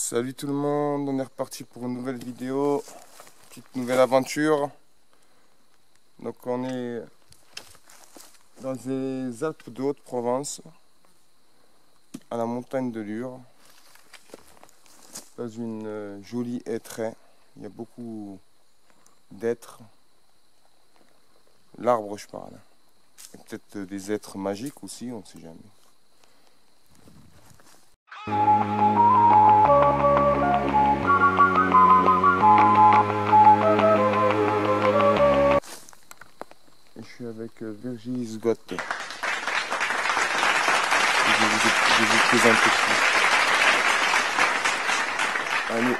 Salut tout le monde, on est reparti pour une nouvelle vidéo, petite nouvelle aventure. Donc on est dans les Alpes de Haute-Provence, à la montagne de Lure, dans une jolie hêtraie. Il y a beaucoup d'êtres, l'arbre je parle, et peut-être des êtres magiques aussi, on ne sait jamais. Et je suis avec Virginie Sgott. Je vais vous présenter tout. Allez,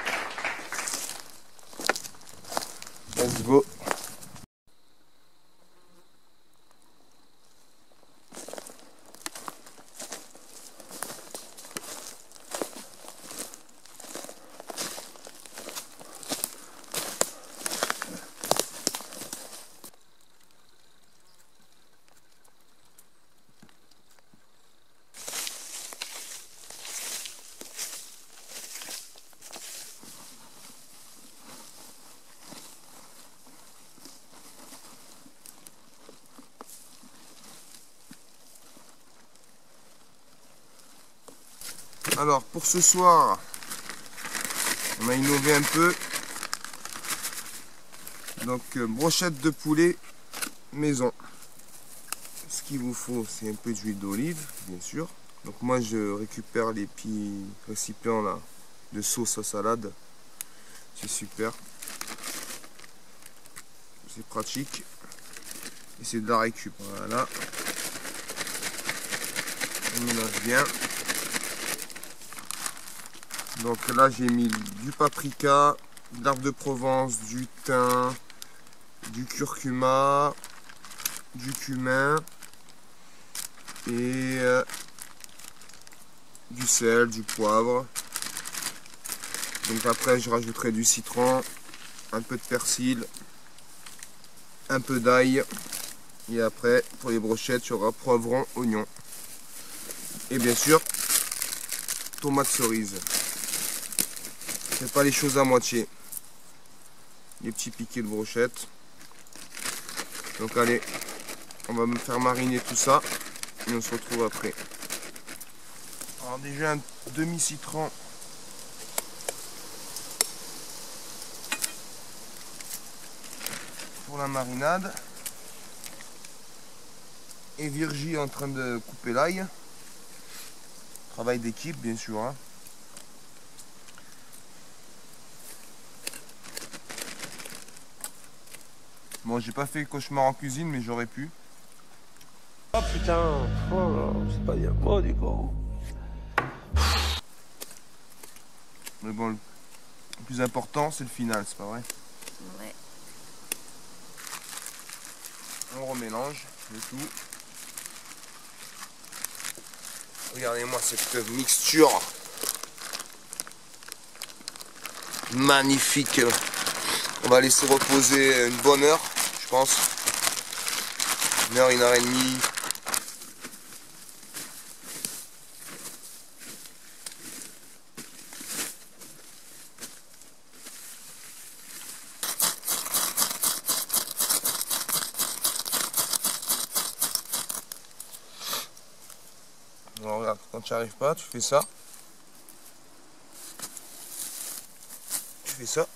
let's go. Alors pour ce soir, on a innové un peu. Donc brochette de poulet maison. Ce qu'il vous faut, c'est un peu d'huile d'olive, bien sûr. Donc moi je récupère les petits récipients là de sauce à salade. C'est super. C'est pratique. Et c'est de la récup. Voilà. On mélange bien. Donc là j'ai mis du paprika, de l'arbre de Provence, du thym, du curcuma, du cumin et du sel, du poivre. Donc après je rajouterai du citron, un peu de persil, un peu d'ail et après pour les brochettes il y aura poivron, oignon et bien sûr tomate cerise. Faites pas les choses à moitié. Les petits piquets de brochette. Donc allez, on va me faire mariner tout ça et on se retrouve après. Alors déjà un demi-citron. Pour la marinade. Et Virgie en train de couper l'ail. Travail d'équipe bien sûr. Hein. Bon, j'ai pas fait cauchemar en cuisine, mais j'aurais pu. Oh putain, oh, c'est pas bien beau du coup. Mais bon, le plus important, c'est le final, c'est pas vrai? Ouais. On remélange le tout. Regardez-moi cette mixture. Magnifique. On va laisser reposer une bonne heure, je pense. Une heure et demie. Alors regarde, quand tu n'y arrives pas, tu fais ça. Tu fais ça.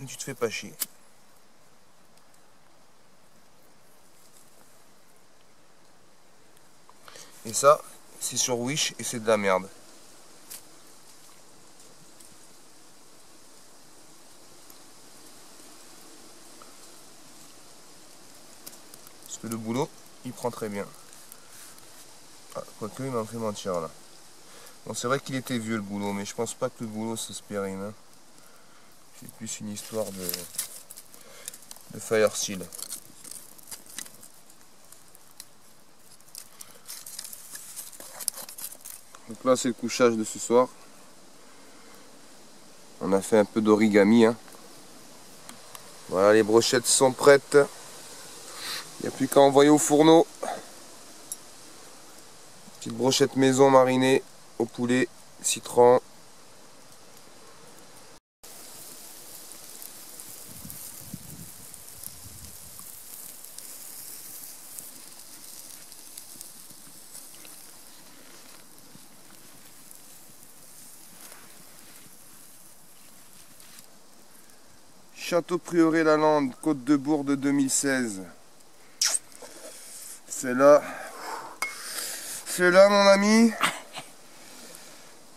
Et tu te fais pas chier. Et ça, c'est sur Wish et c'est de la merde. Parce que le boulot, il prend très bien. Ah, quoique, il m'a fait mentir là. Bon, c'est vrai qu'il était vieux le boulot, mais je pense pas que le boulot ça se périme. Hein. C'est plus une histoire de fire seal. Donc là c'est le couchage de ce soir. On a fait un peu d'origami. Hein. Voilà, les brochettes sont prêtes. Il n'y a plus qu'à envoyer au fourneau. Petite brochette maison marinée au poulet, citron. Château Prieuré Lalande, Côte de Bourg de 2016. C'est là mon ami.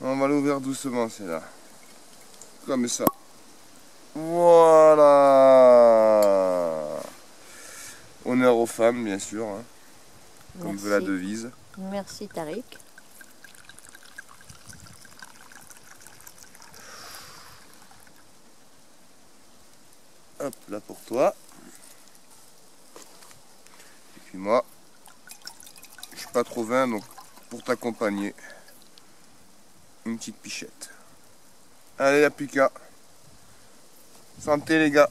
On va l'ouvrir doucement, c'est là. Comme ça. Voilà. Honneur aux femmes, bien sûr. Hein, comme veut la devise. Merci Tariq. Hop, là pour toi. Et puis moi, je suis pas trop vin, donc pour t'accompagner, une petite pichette. Allez, la plus qu'à. Santé les gars.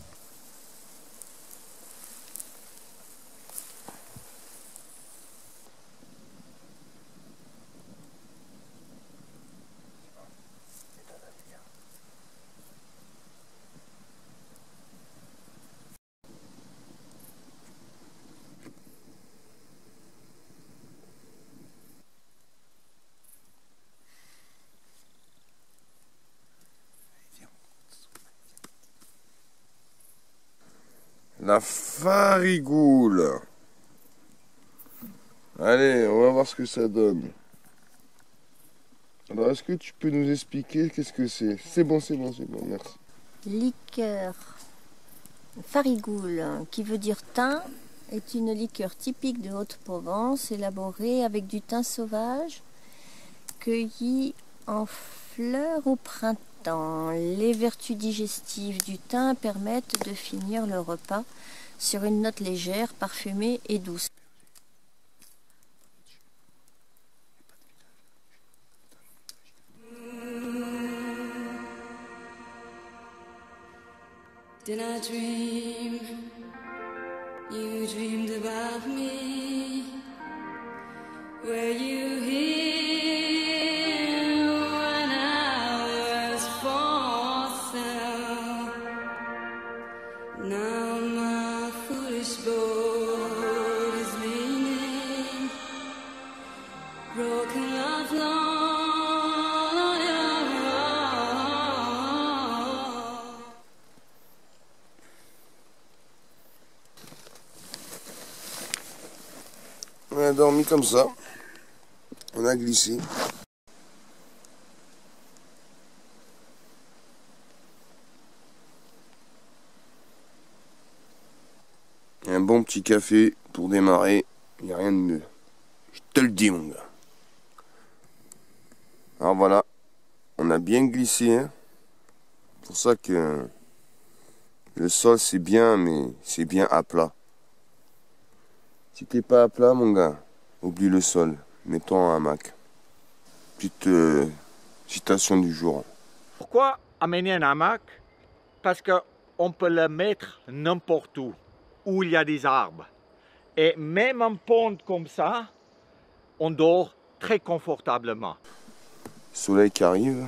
La farigoule. Allez, on va voir ce que ça donne. Alors, est-ce que tu peux nous expliquer qu'est-ce que c'est? C'est bon, merci. Liqueur farigoule, qui veut dire thym, est une liqueur typique de Haute-Provence, élaborée avec du thym sauvage, cueilli en fleurs au printemps. Les vertus digestives du thym permettent de finir le repas sur une note légère, parfumée et douce. Did I dream you dreamed about me? Were you here when I was for sale? Now my foolish boat is leaning, broken love long. On a dormi comme ça. On a glissé. Un bon petit café pour démarrer. Il n'y a rien de mieux. Je te le dis, mon gars. Alors voilà. On a bien glissé. Hein. C'est pour ça que le sol c'est bien, mais c'est bien à plat. Si t'es pas à plat, mon gars, oublie le sol. Mets-toi en hamac. Petite citation du jour. Pourquoi amener un hamac? Parce qu'on peut le mettre n'importe où il y a des arbres. Et même en pente comme ça, on dort très confortablement. Soleil qui arrive.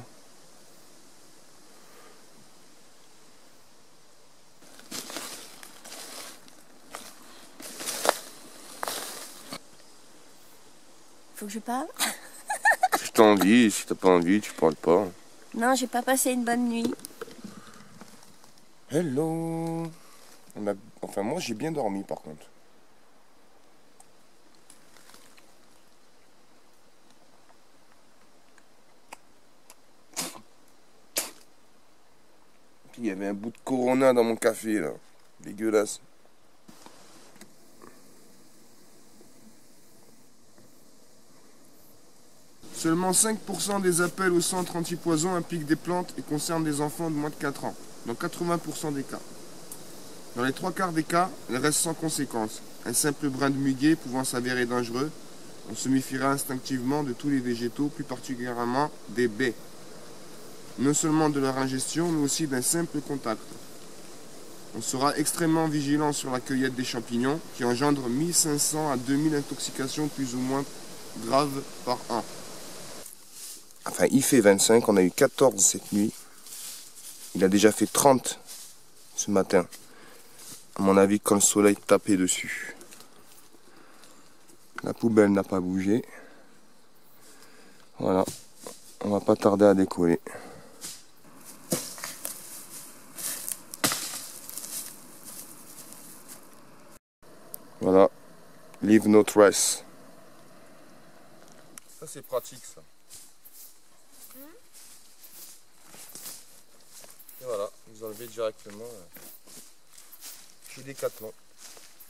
Faut que je parle? Si t'as envie, si t'as pas envie, tu parles pas. Non, j'ai pas passé une bonne nuit. Hello. Enfin, moi j'ai bien dormi par contre. Il y avait un bout de Corona dans mon café là. Dégueulasse. Seulement 5% des appels au centre antipoison impliquent des plantes et concernent des enfants de moins de 4 ans, dans 80% des cas. Dans les 3/4 des cas, elles restent sans conséquence. Un simple brin de muguet pouvant s'avérer dangereux, on se méfiera instinctivement de tous les végétaux, plus particulièrement des baies. Non seulement de leur ingestion, mais aussi d'un simple contact. On sera extrêmement vigilant sur la cueillette des champignons, qui engendrent 1500 à 2000 intoxications plus ou moins graves par an. Enfin, il fait 25, on a eu 14 cette nuit. Il a déjà fait 30 ce matin. À mon avis, quand le soleil tapait dessus. La poubelle n'a pas bougé. Voilà, on va pas tarder à décoller. Voilà, leave no trace. Ça c'est pratique ça. Et voilà, vous enlevez directement chez Decathlon,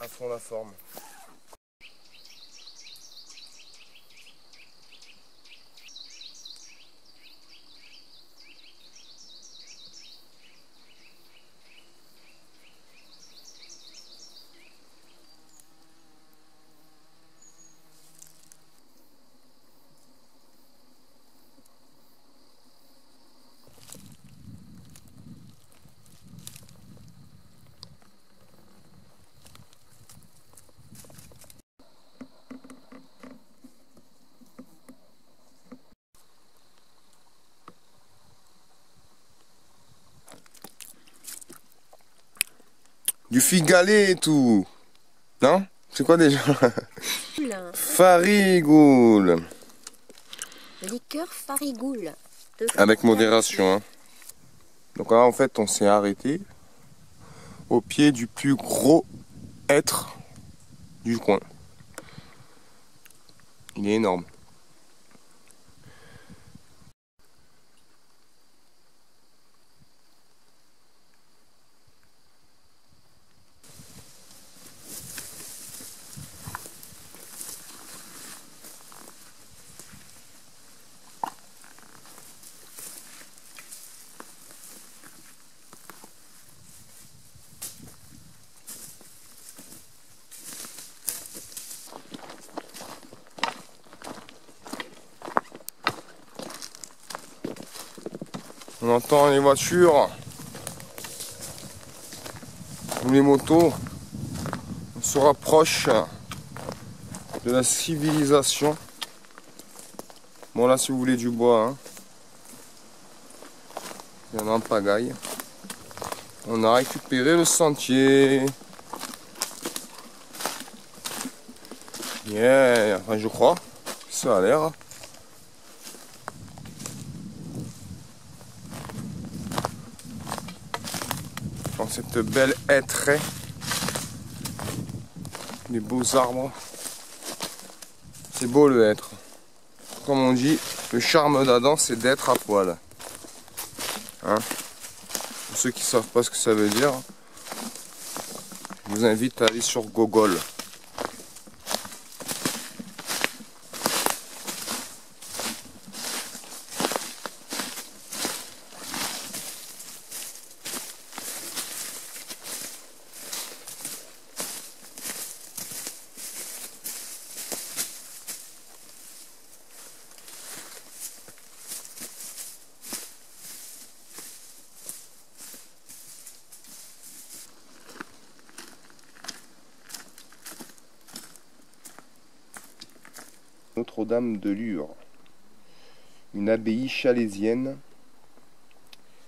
à fond la forme. Du figalé et tout. Non? C'est quoi déjà? Farigoule. Liqueur farigoule. Avec modération. Hein. Donc là en fait on s'est arrêté au pied du plus gros hêtre du coin. Il est énorme. On entend les voitures ou les motos. On se rapproche de la civilisation. Bon là si vous voulez du bois, hein. Il y en a en pagaille. On a récupéré le sentier. Yeah, enfin je crois. Ça a l'air. Dans cette belle hêtraie. Des beaux arbres. C'est beau le hêtre. Comme on dit, le charme d'Adam c'est d'être à poil. Hein? Pour ceux qui ne savent pas ce que ça veut dire, je vous invite à aller sur Google. Notre-Dame de Lure, une abbaye chalaisienne,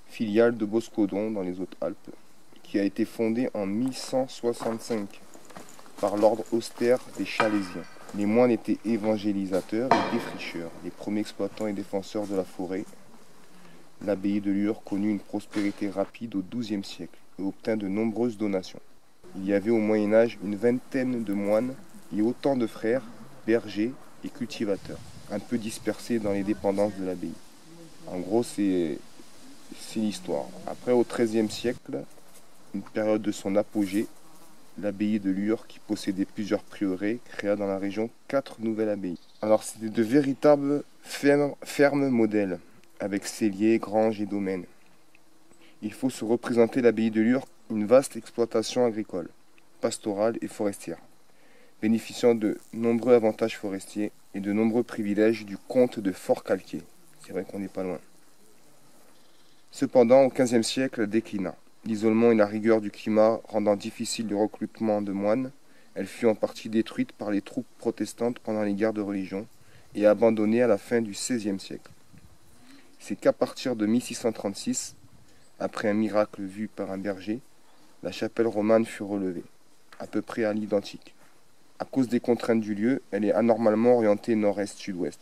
filiale de Boscodon dans les Hautes-Alpes, qui a été fondée en 1165 par l'ordre austère des Chalaisiens. Les moines étaient évangélisateurs et défricheurs, les premiers exploitants et défenseurs de la forêt. L'abbaye de Lure connut une prospérité rapide au XIIe siècle et obtint de nombreuses donations. Il y avait au Moyen-Âge une vingtaine de moines et autant de frères, bergers et cultivateurs, un peu dispersés dans les dépendances de l'abbaye. En gros, c'est l'histoire. Après, au XIIIe siècle, une période de son apogée, l'abbaye de Lure, qui possédait plusieurs prieurés, créa dans la région 4 nouvelles abbayes. Alors, c'était de véritables fermes modèles, avec celliers, granges et domaines. Il faut se représenter l'abbaye de Lure, une vaste exploitation agricole, pastorale et forestière, bénéficiant de nombreux avantages forestiers et de nombreux privilèges du comte de Forcalquier. C'est vrai qu'on n'est pas loin. Cependant, au XVe siècle, elle déclina. L'isolement et la rigueur du climat rendant difficile le recrutement de moines, elle fut en partie détruite par les troupes protestantes pendant les guerres de religion et abandonnée à la fin du XVIe siècle. C'est qu'à partir de 1636, après un miracle vu par un berger, la chapelle romane fut relevée, à peu près à l'identique. À cause des contraintes du lieu, elle est anormalement orientée nord-est-sud-ouest.